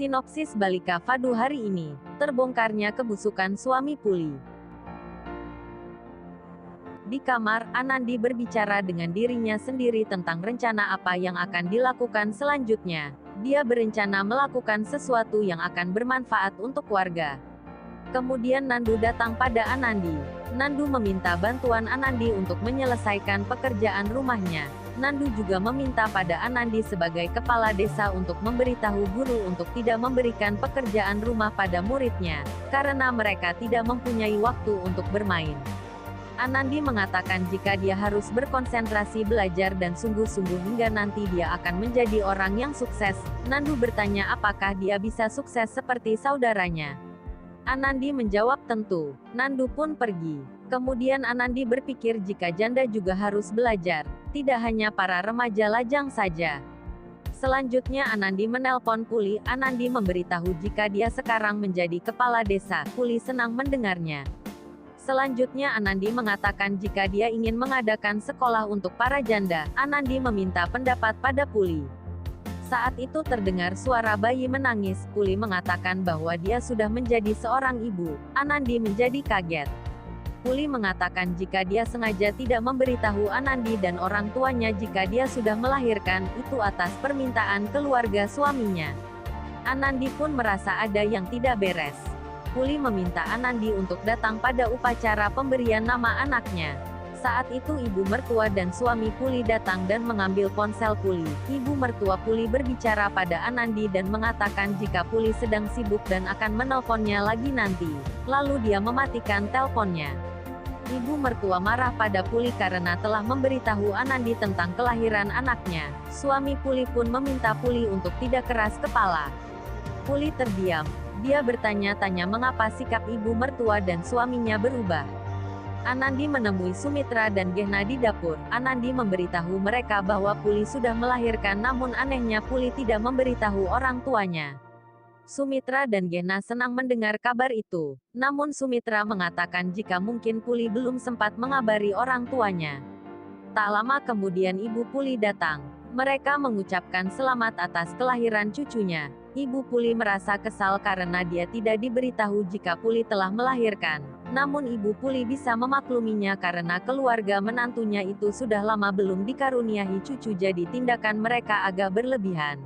Sinopsis Balika Fadu hari ini, terbongkarnya kebusukan suami Puli. Di kamar, Anandi berbicara dengan dirinya sendiri tentang rencana apa yang akan dilakukan selanjutnya. Dia berencana melakukan sesuatu yang akan bermanfaat untuk warga. Kemudian Nandu datang pada Anandi. Nandu meminta bantuan Anandi untuk menyelesaikan pekerjaan rumahnya. Nandu juga meminta pada Anandi sebagai kepala desa untuk memberitahu guru untuk tidak memberikan pekerjaan rumah pada muridnya, karena mereka tidak mempunyai waktu untuk bermain. Anandi mengatakan jika dia harus berkonsentrasi belajar dan sungguh-sungguh hingga nanti dia akan menjadi orang yang sukses. Nandu bertanya apakah dia bisa sukses seperti saudaranya. Anandi menjawab tentu. Nandu pun pergi. Kemudian Anandi berpikir jika janda juga harus belajar, tidak hanya para remaja lajang saja. Selanjutnya Anandi menelpon Puli. Anandi memberitahu jika dia sekarang menjadi kepala desa. Puli senang mendengarnya. Selanjutnya Anandi mengatakan jika dia ingin mengadakan sekolah untuk para janda. Anandi meminta pendapat pada Puli. Saat itu terdengar suara bayi menangis. Puli mengatakan bahwa dia sudah menjadi seorang ibu. Anandi menjadi kaget. Puli mengatakan jika dia sengaja tidak memberitahu Anandi dan orang tuanya jika dia sudah melahirkan, itu atas permintaan keluarga suaminya. Anandi pun merasa ada yang tidak beres. Puli meminta Anandi untuk datang pada upacara pemberian nama anaknya. Saat itu ibu mertua dan suami Puli datang dan mengambil ponsel Puli. Ibu mertua Puli berbicara pada Anandi dan mengatakan jika Puli sedang sibuk dan akan menelponnya lagi nanti. Lalu dia mematikan teleponnya. Ibu mertua marah pada Puli karena telah memberitahu Anandi tentang kelahiran anaknya. Suami Puli pun meminta Puli untuk tidak keras kepala. Puli terdiam. Dia bertanya-tanya mengapa sikap ibu mertua dan suaminya berubah. Anandi menemui Sumitra dan Gehna di dapur. Anandi memberitahu mereka bahwa Puli sudah melahirkan, namun anehnya Puli tidak memberitahu orang tuanya. Sumitra dan Gehna senang mendengar kabar itu. Namun Sumitra mengatakan jika mungkin Puli belum sempat mengabari orang tuanya. Tak lama kemudian ibu Puli datang. Mereka mengucapkan selamat atas kelahiran cucunya. Ibu Puli merasa kesal karena dia tidak diberitahu jika Puli telah melahirkan. Namun ibu Puli bisa memakluminya karena keluarga menantunya itu sudah lama belum dikaruniai cucu, jadi tindakan mereka agak berlebihan.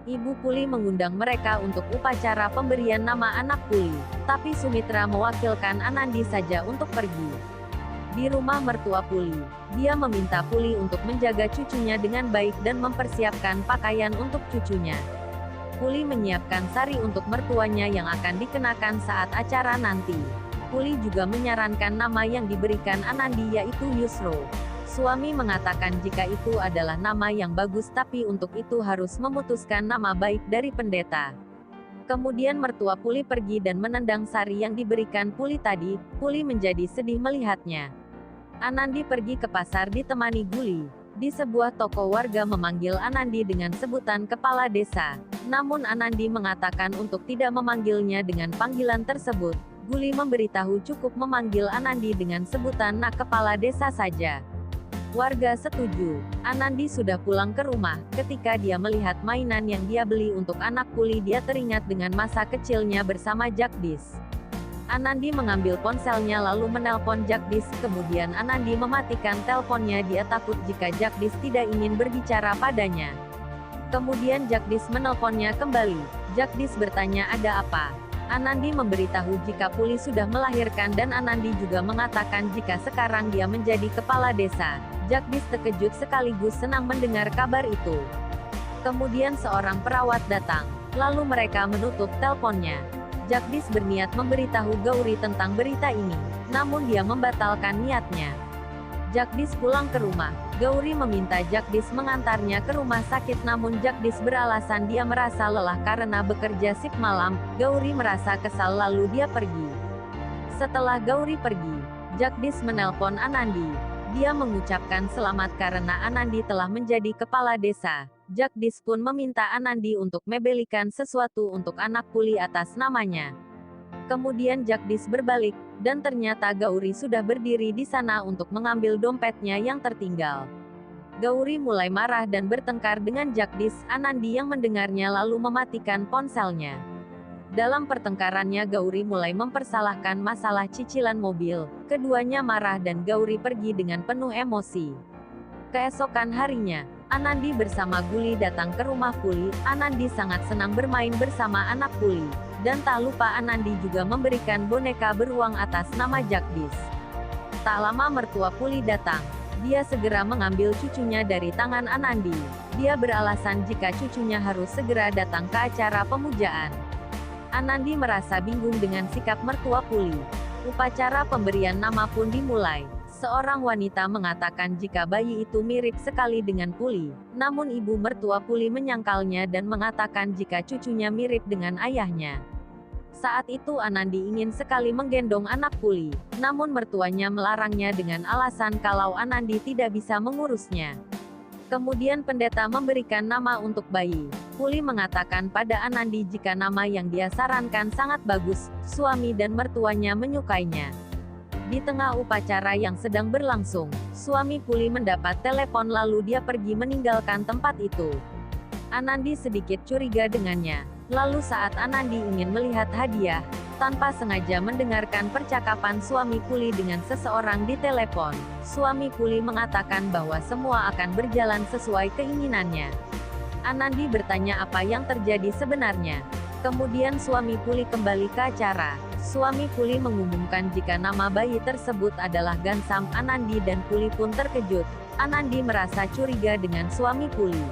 Ibu Puli mengundang mereka untuk upacara pemberian nama anak Puli. Tapi Sumitra mewakilkan Anandi saja untuk pergi. Di rumah mertua Puli, dia meminta Puli untuk menjaga cucunya dengan baik dan mempersiapkan pakaian untuk cucunya. Puli menyiapkan sari untuk mertuanya yang akan dikenakan saat acara nanti. Puli juga menyarankan nama yang diberikan Anandi yaitu Yusro. Suami mengatakan jika itu adalah nama yang bagus, tapi untuk itu harus memutuskan nama baik dari pendeta. Kemudian mertua Puli pergi dan menendang sari yang diberikan Puli tadi. Puli menjadi sedih melihatnya. Anandi pergi ke pasar ditemani Guli. Di sebuah toko warga memanggil Anandi dengan sebutan kepala desa. Namun Anandi mengatakan untuk tidak memanggilnya dengan panggilan tersebut. Guli memberitahu cukup memanggil Anandi dengan sebutan nak kepala desa saja. Warga setuju. Anandi sudah pulang ke rumah. Ketika dia melihat mainan yang dia beli untuk anak Puli, dia teringat dengan masa kecilnya bersama Jagdis. Anandi mengambil ponselnya lalu menelpon Jagdis. Kemudian Anandi mematikan teleponnya. Dia takut jika Jagdis tidak ingin berbicara padanya. Kemudian Jagdis menelponnya kembali. Jagdis bertanya ada apa. Anandi memberitahu jika Puli sudah melahirkan dan Anandi juga mengatakan jika sekarang dia menjadi kepala desa. Jagdis terkejut sekaligus senang mendengar kabar itu. Kemudian seorang perawat datang. Lalu mereka menutup teleponnya. Jagdis berniat memberitahu Gauri tentang berita ini. Namun dia membatalkan niatnya. Jagdis pulang ke rumah. Gauri meminta Jagdis mengantarnya ke rumah sakit, namun Jagdis beralasan dia merasa lelah karena bekerja shift malam. Gauri merasa kesal lalu dia pergi. Setelah Gauri pergi, Jagdis menelpon Anandi. Dia mengucapkan selamat karena Anandi telah menjadi kepala desa. Jagdis pun meminta Anandi untuk membelikan sesuatu untuk anak Puli atas namanya. Kemudian Jagdis berbalik, dan ternyata Gauri sudah berdiri di sana untuk mengambil dompetnya yang tertinggal. Gauri mulai marah dan bertengkar dengan Jagdish. Anandi yang mendengarnya lalu mematikan ponselnya. Dalam pertengkarannya Gauri mulai mempersalahkan masalah cicilan mobil. Keduanya marah dan Gauri pergi dengan penuh emosi. Keesokan harinya, Anandi bersama Guli datang ke rumah Puli. Anandi sangat senang bermain bersama anak Puli. Dan tak lupa Anandi juga memberikan boneka beruang atas nama Jagdish. Tak lama mertua Puli datang. Dia segera mengambil cucunya dari tangan Anandi. Dia beralasan jika cucunya harus segera datang ke acara pemujaan. Anandi merasa bingung dengan sikap mertua Puli. Upacara pemberian nama pun dimulai. Seorang wanita mengatakan jika bayi itu mirip sekali dengan Puli. Namun ibu mertua Puli menyangkalnya dan mengatakan jika cucunya mirip dengan ayahnya. Saat itu Anandi ingin sekali menggendong anak Puli. Namun mertuanya melarangnya dengan alasan kalau Anandi tidak bisa mengurusnya. Kemudian pendeta memberikan nama untuk bayi. Puli mengatakan pada Anandi jika nama yang dia sarankan sangat bagus. Suami dan mertuanya menyukainya. Di tengah upacara yang sedang berlangsung, suami Puli mendapat telepon lalu dia pergi meninggalkan tempat itu. Anandi sedikit curiga dengannya. Lalu saat Anandi ingin melihat hadiah, tanpa sengaja mendengarkan percakapan suami Puli dengan seseorang di telepon, suami Puli mengatakan bahwa semua akan berjalan sesuai keinginannya. Anandi bertanya apa yang terjadi sebenarnya. Kemudian suami Puli kembali ke acara. Suami Puli mengumumkan jika nama bayi tersebut adalah Gansam. Anandi dan Puli pun terkejut. Anandi merasa curiga dengan suami Puli.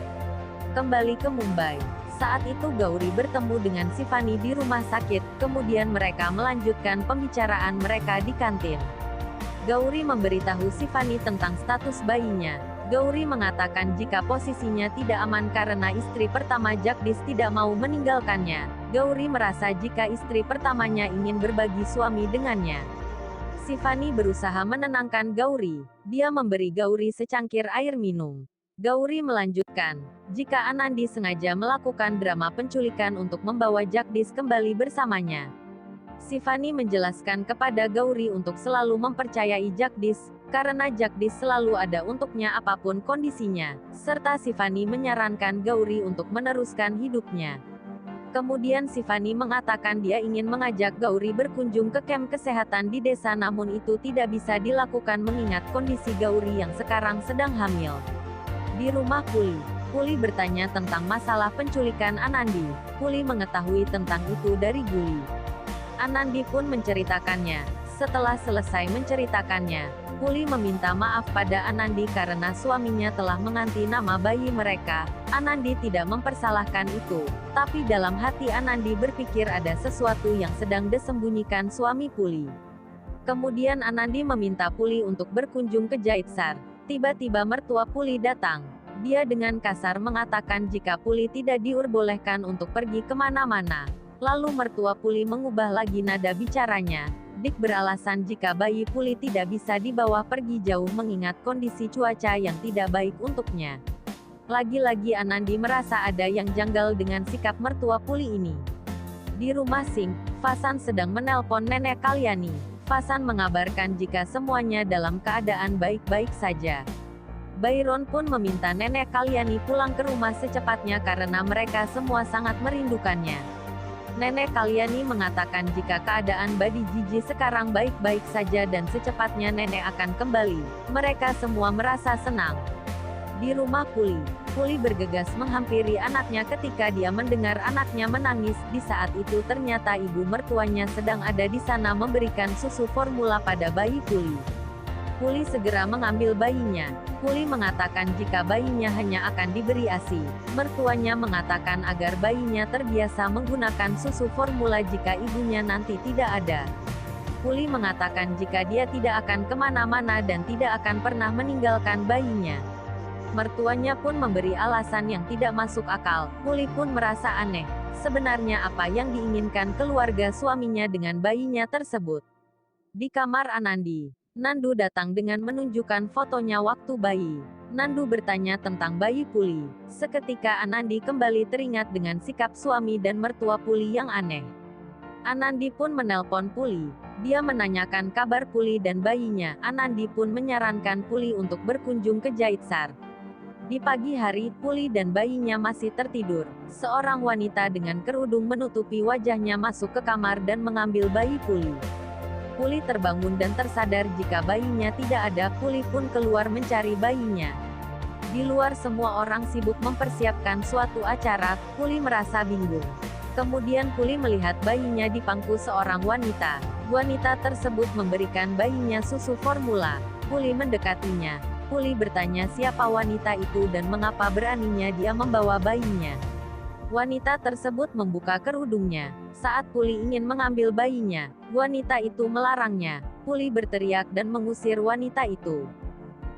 Kembali ke Mumbai. Saat itu Gauri bertemu dengan Sivani di rumah sakit, kemudian mereka melanjutkan pembicaraan mereka di kantin. Gauri memberitahu Sivani tentang status bayinya. Gauri mengatakan jika posisinya tidak aman karena istri pertama Jagdish tidak mau meninggalkannya. Gauri merasa jika istri pertamanya ingin berbagi suami dengannya. Sivani berusaha menenangkan Gauri. Dia memberi Gauri secangkir air minum. Gauri melanjutkan, jika Anandi sengaja melakukan drama penculikan untuk membawa Jagdish kembali bersamanya. Sivani menjelaskan kepada Gauri untuk selalu mempercayai Jagdish, karena Jagdish selalu ada untuknya apapun kondisinya, serta Sivani menyarankan Gauri untuk meneruskan hidupnya. Kemudian Sivani mengatakan dia ingin mengajak Gauri berkunjung ke kamp kesehatan di desa namun itu tidak bisa dilakukan mengingat kondisi Gauri yang sekarang sedang hamil. Di rumah Puli, Puli bertanya tentang masalah penculikan Anandi. Puli mengetahui tentang itu dari Guli. Anandi pun menceritakannya. Setelah selesai menceritakannya, Puli meminta maaf pada Anandi karena suaminya telah mengganti nama bayi mereka. Anandi tidak mempersalahkan itu, tapi dalam hati Anandi berpikir ada sesuatu yang sedang disembunyikan suami Puli. Kemudian Anandi meminta Puli untuk berkunjung ke Jaitsar. Tiba-tiba mertua Puli datang. Dia dengan kasar mengatakan jika Puli tidak diperbolehkan untuk pergi kemana-mana. Lalu mertua Puli mengubah lagi nada bicaranya. Dik beralasan jika bayi Puli tidak bisa dibawa pergi jauh mengingat kondisi cuaca yang tidak baik untuknya. Lagi-lagi Anandi merasa ada yang janggal dengan sikap mertua Puli ini. Di rumah Singh, Fasan sedang menelpon nenek Kalyani. Fasan mengabarkan jika semuanya dalam keadaan baik-baik saja. Byron pun meminta nenek Kalyani pulang ke rumah secepatnya karena mereka semua sangat merindukannya. Nenek Kalyani mengatakan jika keadaan Badi Jiji sekarang baik-baik saja dan secepatnya nenek akan kembali. Mereka semua merasa senang. Di rumah Puli, Puli bergegas menghampiri anaknya ketika dia mendengar anaknya menangis. Di saat itu ternyata ibu mertuanya sedang ada di sana memberikan susu formula pada bayi Puli. Puli segera mengambil bayinya. Puli mengatakan jika bayinya hanya akan diberi ASI. Mertuanya mengatakan agar bayinya terbiasa menggunakan susu formula jika ibunya nanti tidak ada. Puli mengatakan jika dia tidak akan kemana-mana dan tidak akan pernah meninggalkan bayinya. Mertuanya pun memberi alasan yang tidak masuk akal. Puli pun merasa aneh. Sebenarnya apa yang diinginkan keluarga suaminya dengan bayinya tersebut? Di kamar Anandi, Nandu datang dengan menunjukkan fotonya waktu bayi. Nandu bertanya tentang bayi Puli. Seketika Anandi kembali teringat dengan sikap suami dan mertua Puli yang aneh. Anandi pun menelpon Puli. Dia menanyakan kabar Puli dan bayinya. Anandi pun menyarankan Puli untuk berkunjung ke Jaitsar. Di pagi hari, Puli dan bayinya masih tertidur. Seorang wanita dengan kerudung menutupi wajahnya masuk ke kamar dan mengambil bayi Puli. Puli terbangun dan tersadar jika bayinya tidak ada. Puli pun keluar mencari bayinya. Di luar semua orang sibuk mempersiapkan suatu acara. Puli merasa bingung. Kemudian Puli melihat bayinya di pangku seorang wanita. Wanita tersebut memberikan bayinya susu formula. Puli mendekatinya. Puli bertanya siapa wanita itu dan mengapa beraninya dia membawa bayinya. Wanita tersebut membuka kerudungnya. Saat Puli ingin mengambil bayinya, wanita itu melarangnya. Puli berteriak dan mengusir wanita itu.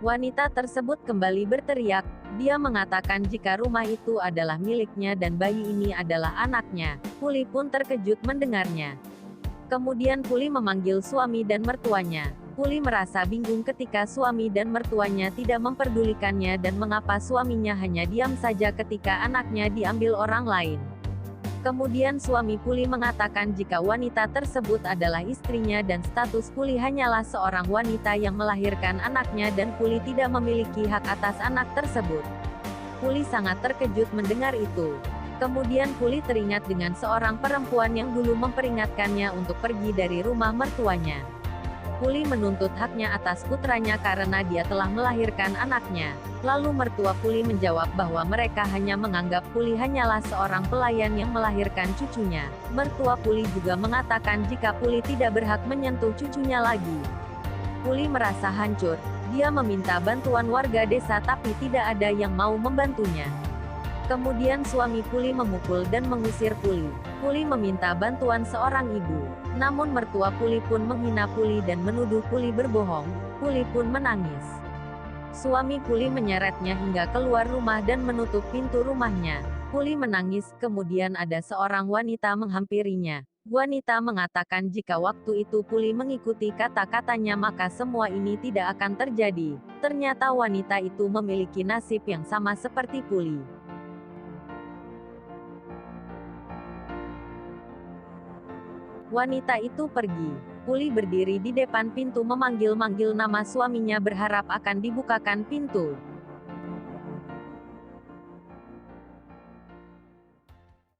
Wanita tersebut kembali berteriak. Dia mengatakan jika rumah itu adalah miliknya dan bayi ini adalah anaknya. Puli pun terkejut mendengarnya. Kemudian Puli memanggil suami dan mertuanya. Puli merasa bingung ketika suami dan mertuanya tidak memperdulikannya dan mengapa suaminya hanya diam saja ketika anaknya diambil orang lain. Kemudian suami Puli mengatakan jika wanita tersebut adalah istrinya dan status Puli hanyalah seorang wanita yang melahirkan anaknya dan Puli tidak memiliki hak atas anak tersebut. Puli sangat terkejut mendengar itu. Kemudian Puli teringat dengan seorang perempuan yang dulu memperingatkannya untuk pergi dari rumah mertuanya. Puli menuntut haknya atas putranya karena dia telah melahirkan anaknya. Lalu mertua Puli menjawab bahwa mereka hanya menganggap Puli hanyalah seorang pelayan yang melahirkan cucunya. Mertua Puli juga mengatakan jika Puli tidak berhak menyentuh cucunya lagi. Puli merasa hancur. Dia meminta bantuan warga desa tapi tidak ada yang mau membantunya. Kemudian suami Puli memukul dan mengusir Puli. Puli meminta bantuan seorang ibu. Namun mertua Puli pun menghina Puli dan menuduh Puli berbohong. Puli pun menangis. Suami Puli menyeretnya hingga keluar rumah dan menutup pintu rumahnya. Puli menangis, kemudian ada seorang wanita menghampirinya. Wanita mengatakan jika waktu itu Puli mengikuti kata-katanya maka semua ini tidak akan terjadi. Ternyata wanita itu memiliki nasib yang sama seperti Puli. Wanita itu pergi. Puli berdiri di depan pintu memanggil-manggil nama suaminya berharap akan dibukakan pintu.